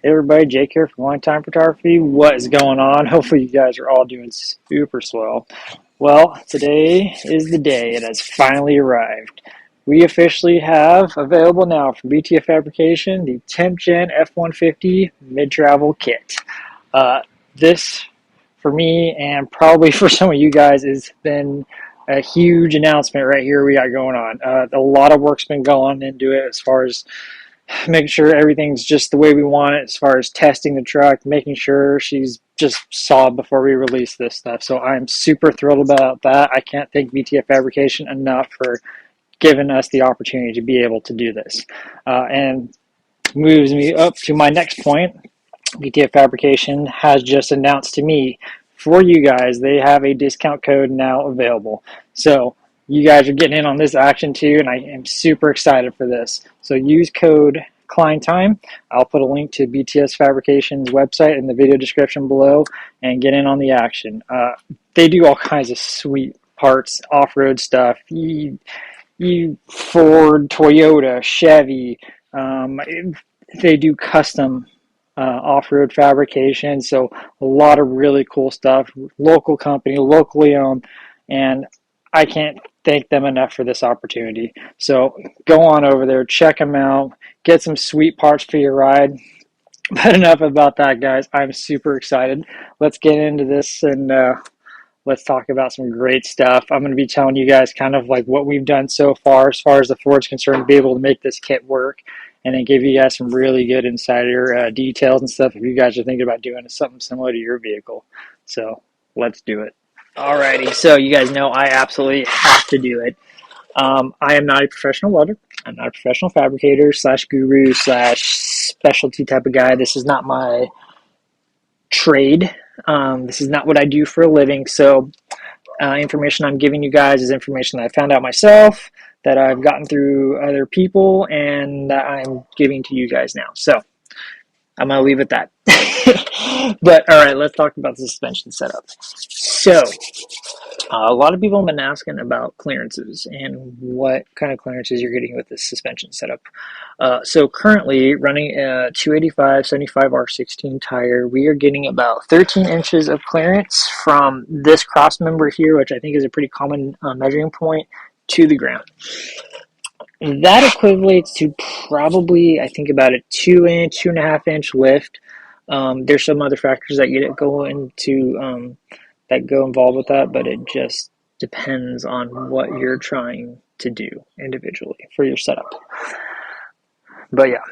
Hey everybody, Jake here from Clinetimephotography. What is going on? Hopefully you guys are all doing super swell. Well, today is the day. It has finally arrived. We officially have available now from BTF Fabrication the 10th Gen F-150 mid-travel kit. This, for me and probably for some of you guys, has been a huge announcement right here we got going on. A lot of work's been going into it as far as making sure everything's just the way we want it as far as testing the truck, making sure she's just solid before we release this stuff. So I'm super thrilled about that. I can't thank BTF Fabrication enough for giving us the opportunity to be able to do this. And moves me up to my next point. BTF Fabrication has just announced to me, for you guys, they have a discount code now available. So you guys are getting in on this action too, and I am super excited for this. So use code Clinetime. I'll put a link to BTS Fabrication's website in the video description below and get in on the action. They do all kinds of sweet parts, off-road stuff. You Ford, Toyota, Chevy. They do custom off-road fabrication, so a lot of really cool stuff. Local company, locally owned, and I can't thank them enough for this opportunity. So go on over there, check them out, get some sweet parts for your ride. But enough about that, guys. I'm super excited. Let's get into this and let's talk about some great stuff. I'm going to be telling you guys kind of like what we've done so far as the Ford's concerned, to be able to make this kit work, and then give you guys some really good insider details and stuff if you guys are thinking about doing something similar to your vehicle. So let's do it. Alrighty, so you guys know I absolutely have to do it. I am not a professional welder. I'm not a professional fabricator / guru / specialty type of guy. This is not my trade. This is not what I do for a living. So information I'm giving you guys is information that I found out myself, that I've gotten through other people, and that I'm giving to you guys now. So I'm going to leave it at that. But all right, let's talk about the suspension setup. So a lot of people have been asking about clearances and what kind of clearances you're getting with this suspension setup. So currently running a 285 75 R16 tire, we are getting about 13 inches of clearance from this cross member here, which I think is a pretty common measuring point, to the ground. That equates to probably, I think, about a 2-inch, 2.5-inch lift. There's some other factors that go involved with that, but it just depends on what you're trying to do individually for your setup. But yeah,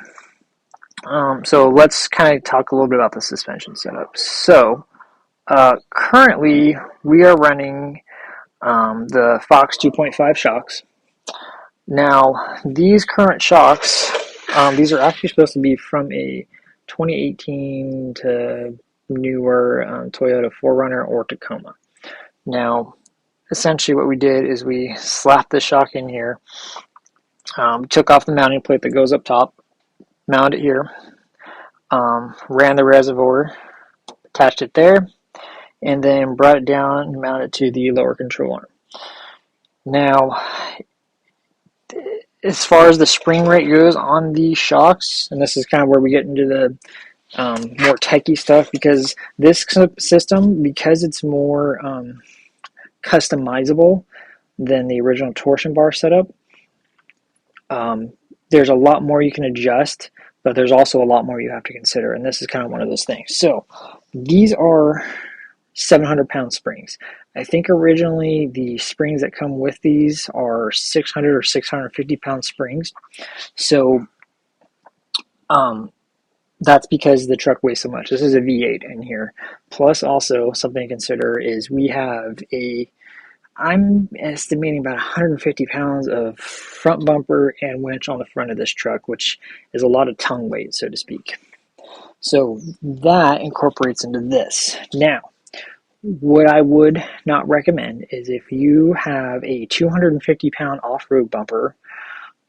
so let's kind of talk a little bit about the suspension setup. So currently we are running the Fox 2.5 shocks. Now these current shocks, these are actually supposed to be from a 2018 to newer Toyota 4Runner or Tacoma. Now, essentially what we did is we slapped the shock in here, took off the mounting plate that goes up top, mounted it here, ran the reservoir, attached it there, and then brought it down and mounted it to the lower control arm. Now, as far as the spring rate goes on these shocks, and this is kind of where we get into the more techie stuff, because this system, because it's more customizable than the original torsion bar setup, there's a lot more you can adjust, but there's also a lot more you have to consider, and this is kind of one of those things. So these are 700-pound springs. I think originally the springs that come with these are 600 or 650-pound springs. So that's because the truck weighs so much. This is a V8 in here. Plus also something to consider is we have I'm estimating about 150 pounds of front bumper and winch on the front of this truck, which is a lot of tongue weight, so to speak. So that incorporates into this. Now, what I would not recommend is if you have a 250-pound off-road bumper,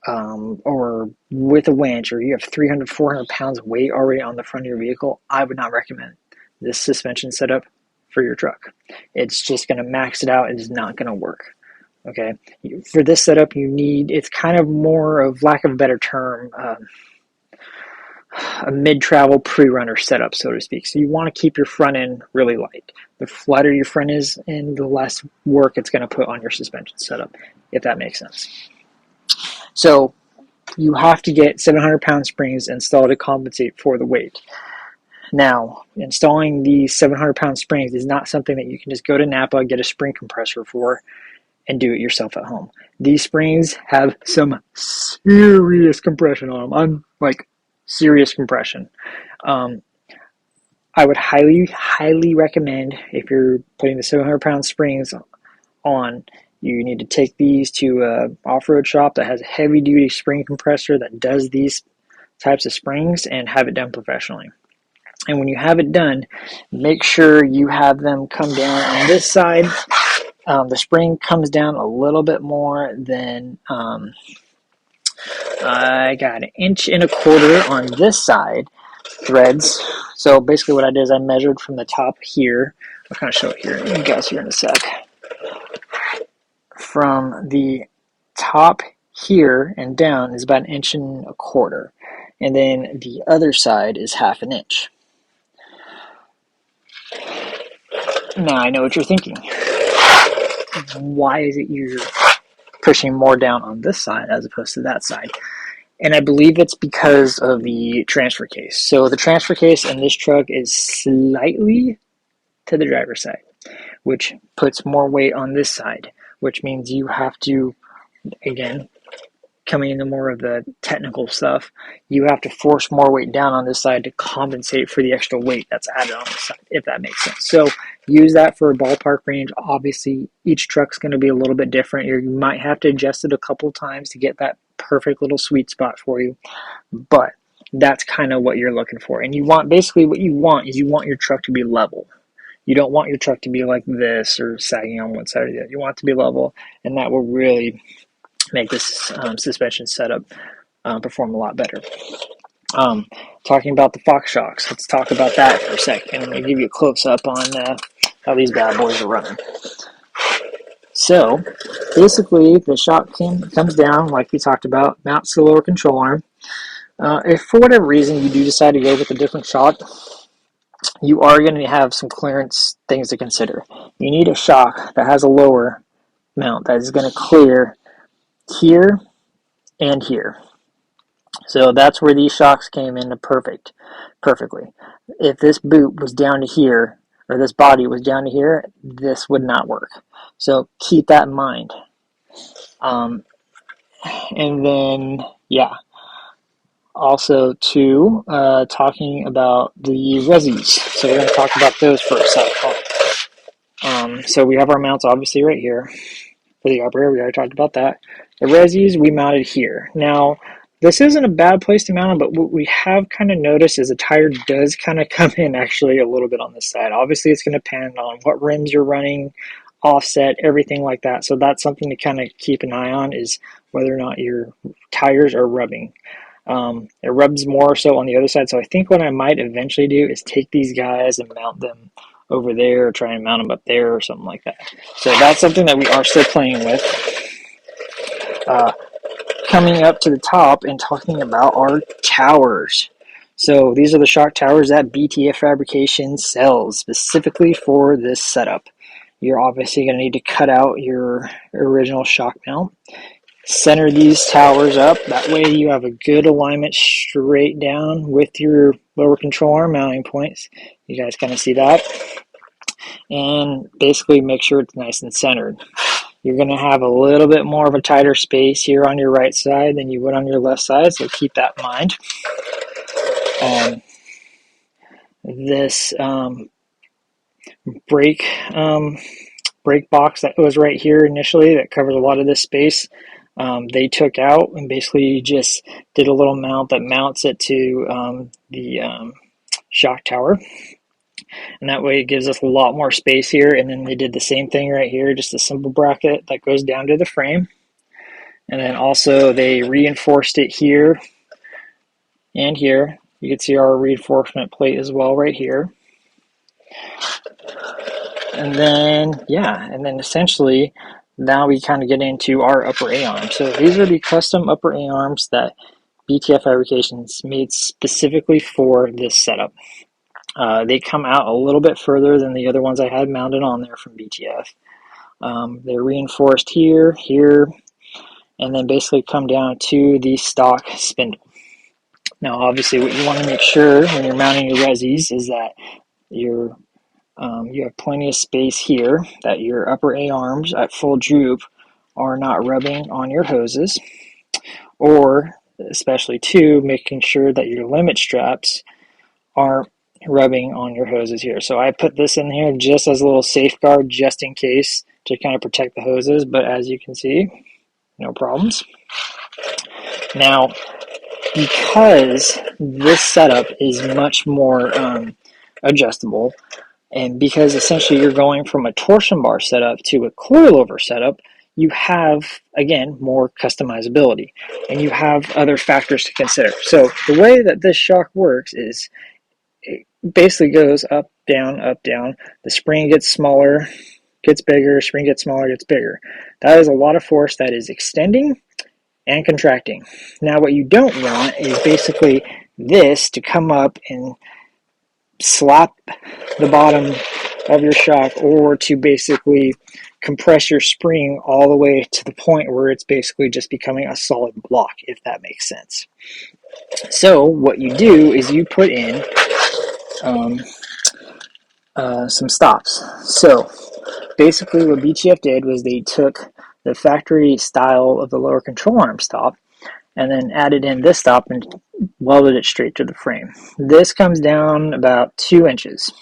or with a winch, or you have 300, 400 pounds of weight already on the front of your vehicle, I would not recommend this suspension setup for your truck. It's just going to max it out. It is not going to work. Okay. For this setup, it's kind of more of, lack of a better term, a mid-travel pre-runner setup, so to speak. So you want to keep your front end really light. The flatter your front is, and the less work it's going to put on your suspension setup, if that makes sense. So you have to get 700-pound springs installed to compensate for the weight. Now, installing these 700-pound springs is not something that you can just go to Napa, get a spring compressor for, and do it yourself at home. These springs have some serious compression on them. I'm like serious compression. I would highly recommend, if you're putting the 700-pound springs on, you need to take these to an off-road shop that has a heavy-duty spring compressor that does these types of springs and have it done professionally. And when you have it done, make sure you have them come down on this side. The spring comes down a little bit more than, I got 1.25 inches on this side threads. So basically what I did is I measured from the top here. I'll kind of show it here. You guys here in a sec. From the top here and down is about 1.25 inches. And then the other side is 1/2 inch. Now I know what you're thinking. Why is it you're pushing more down on this side as opposed to that side? And I believe it's because of the transfer case. So the transfer case in this truck is slightly to the driver's side, which puts more weight on this side, which means you have to, again, coming into more of the technical stuff, you have to force more weight down on this side to compensate for the extra weight that's added on this side, if that makes sense. So use that for a ballpark range. Obviously, each truck's going to be a little bit different. You might have to adjust it a couple of times to get that perfect little sweet spot for you, but that's kind of what you're looking for. And you want, basically what you want is you want your truck to be level. You don't want your truck to be like this or sagging on one side or the other. You want it to be level, and that will really make this suspension setup perform a lot better. Talking about the Fox shocks, let's talk about that for a second. I'm going to give you a close-up on how these bad boys are running. So, basically, the shock comes down, like we talked about, mounts the lower control arm. If for whatever reason you do decide to go with a different shock, you are going to have some clearance things to consider. You need a shock that has a lower mount that is going to clear here and here. So that's where these shocks came into perfectly. If this boot was down to here, or this body was down to here, this would not work. So keep that in mind. And then, yeah. Also, too, talking about the resis. So we're going to talk about those for a second. So we have our mounts obviously right here. For the operator, we already talked about that. The resis we mounted here. Now, this isn't a bad place to mount them, but what we have kind of noticed is the tire does kind of come in actually a little bit on this side. Obviously, it's going to depend on what rims you're running, offset, everything like that. So that's something to kind of keep an eye on, is whether or not your tires are rubbing. It rubs more so on the other side. So I think what I might eventually do is take these guys and mount them over there, or try and mount them up there or something like that. So that's something that we are still playing with. Coming up to the top and talking about our towers. So these are the shock towers that BTF Fabrication sells specifically for this setup. You're obviously going to need to cut out your original shock mount. Center these towers up. That way you have a good alignment straight down with your lower control arm mounting points. You guys kind of see that. And basically make sure it's nice and centered. You're going to have a little bit more of a tighter space here on your right side than you would on your left side, so keep that in mind. This brake box that was right here initially that covers a lot of this space, they took out and basically just did a little mount that mounts it to the shock tower. And that way it gives us a lot more space here. And then they did the same thing right here, just a simple bracket that goes down to the frame. And then also they reinforced it here and here. You can see our reinforcement plate as well right here. And then, yeah, and then essentially now we kind of get into our upper A-arm. So these are the custom upper A-arms that BTF fabrications made specifically for this setup. They come out a little bit further than the other ones I had mounted on there from BTF. They're reinforced here, here, and then basically come down to the stock spindle. Now, obviously, what you want to make sure when you're mounting your resis is that you have plenty of space here, that your upper A-arms at full droop are not rubbing on your hoses, or especially too, making sure that your limit straps aren't rubbing on your hoses here. So I put this in here just as a little safeguard, just in case, to kind of protect the hoses, but as you can see, no problems. Now, because this setup is much more adjustable, and because essentially you're going from a torsion bar setup to a coilover setup, you have, again, more customizability, and you have other factors to consider. So the way that this shock works is it basically goes up, down, up, down. The spring gets smaller, gets bigger, spring gets smaller, gets bigger. That is a lot of force that is extending and contracting. Now what you don't want is basically this to come up and slap the bottom of your shock, or to basically compress your spring all the way to the point where it's basically just becoming a solid block, if that makes sense. So what you do is you put in some stops. So basically what BTF did was they took the factory style of the lower control arm stop and then added in this stop and welded it straight to the frame. This comes down about 2 inches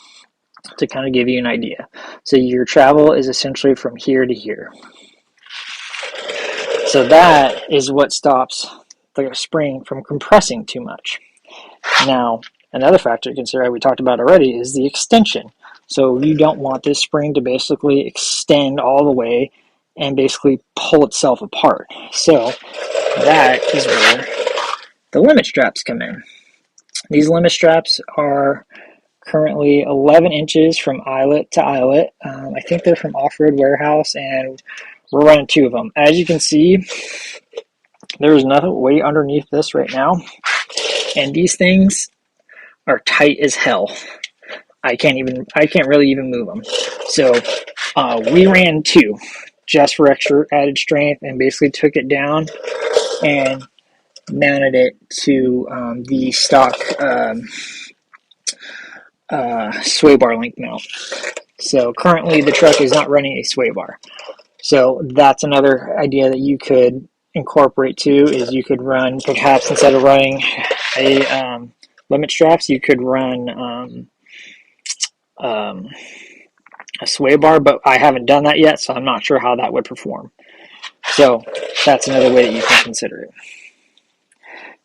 to kind of give you an idea. So your travel is essentially from here to here. So that is what stops the spring from compressing too much. Now, another factor to consider, we talked about already, is the extension. So you don't want this spring to basically extend all the way and basically pull itself apart. So that is where the limit straps come in. These limit straps are currently 11 inches from eyelet to eyelet. I think they're from Off-Road Warehouse, and we're running 2 of them. As you can see, there's nothing way underneath this right now, and these things are tight as hell. I can't really even move them. So we ran 2 just for extra added strength, and basically took it down and mounted it to the stock sway bar link mount. So currently the truck is not running a sway bar. So that's another idea that you could incorporate too, is you could run, perhaps instead of running a limit straps, you could run a sway bar, but I haven't done that yet, so I'm not sure how that would perform. So that's another way that you can consider it.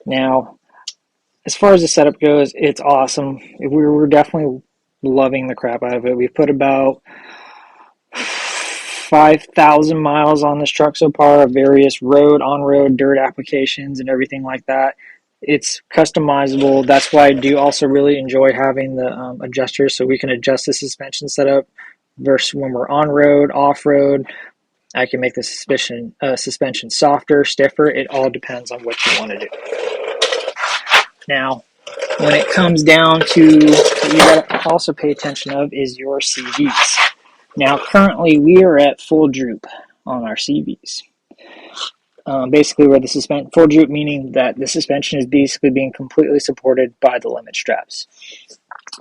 Now, as far as the setup goes, it's awesome. We're definitely loving the crap out of it. We've put about 5,000 miles on this truck so far, of various road, on-road, dirt applications, and everything like that. It's customizable. That's why I do also really enjoy having the adjusters, so we can adjust the suspension setup versus when we're on-road, off-road. I can make the suspension softer, stiffer. It all depends on what you want to do. Now, when it comes down to what you got to also pay attention of is your CVs. Now, currently we are at full droop on our CVs. Basically, where the full droop, meaning that the suspension is basically being completely supported by the limit straps.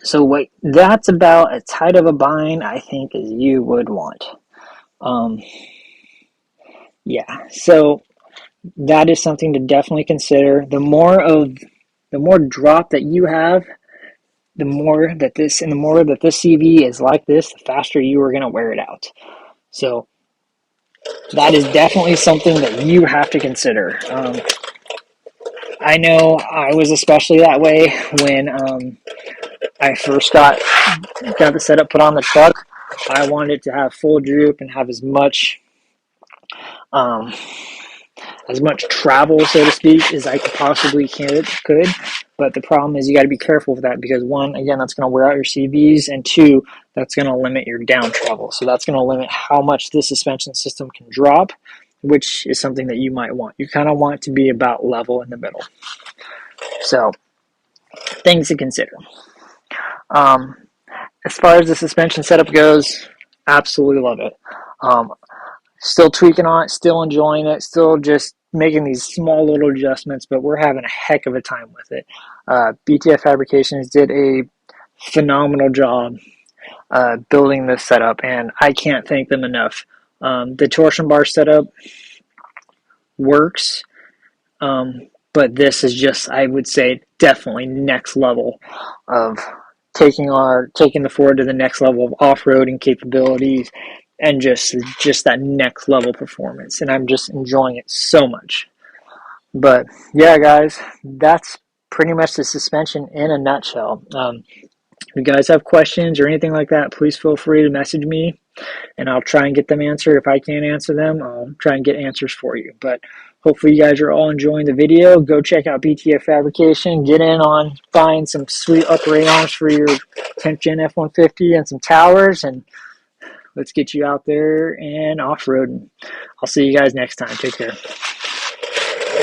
So that's about as tight of a bind, I think, as you would want. Yeah, so that is something to definitely consider. The more drop that you have, the more that this CV is like this, the faster you are going to wear it out. So that is definitely something that you have to consider. I know I was especially that way when I first got the setup put on the truck. I wanted it to have full droop and have as much travel, so to speak, as I possibly could. But the problem is you got to be careful with that, because 1, again, that's going to wear out your CVs, and 2, that's going to limit your down travel. So that's going to limit how much the suspension system can drop which is something that you might want. You kind of want to be about level in the middle. So, things to consider. As far as the suspension setup goes, absolutely love it. Still tweaking on it, still enjoying it, still just making these small little adjustments, but we're having a heck of a time with it. BTF Fabrications did a phenomenal job building this setup, and I can't thank them enough. The torsion bar setup works, but this is just, I would say, definitely next level of taking the Ford to the next level of off-roading capabilities and just that next level performance. And I'm just enjoying it so much. But yeah, guys, that's pretty much the suspension in a nutshell. If you guys have questions or anything like that, please feel free to message me, and I'll try and get them answered. If I can't answer them, I'll try and get answers for you. But hopefully you guys are all enjoying the video. Go check out BTF Fabrication. Get in on buying some sweet upright arms for your 10th Gen F-150 and some towers, and let's get you out there and off-roading. I'll see you guys next time. Take care.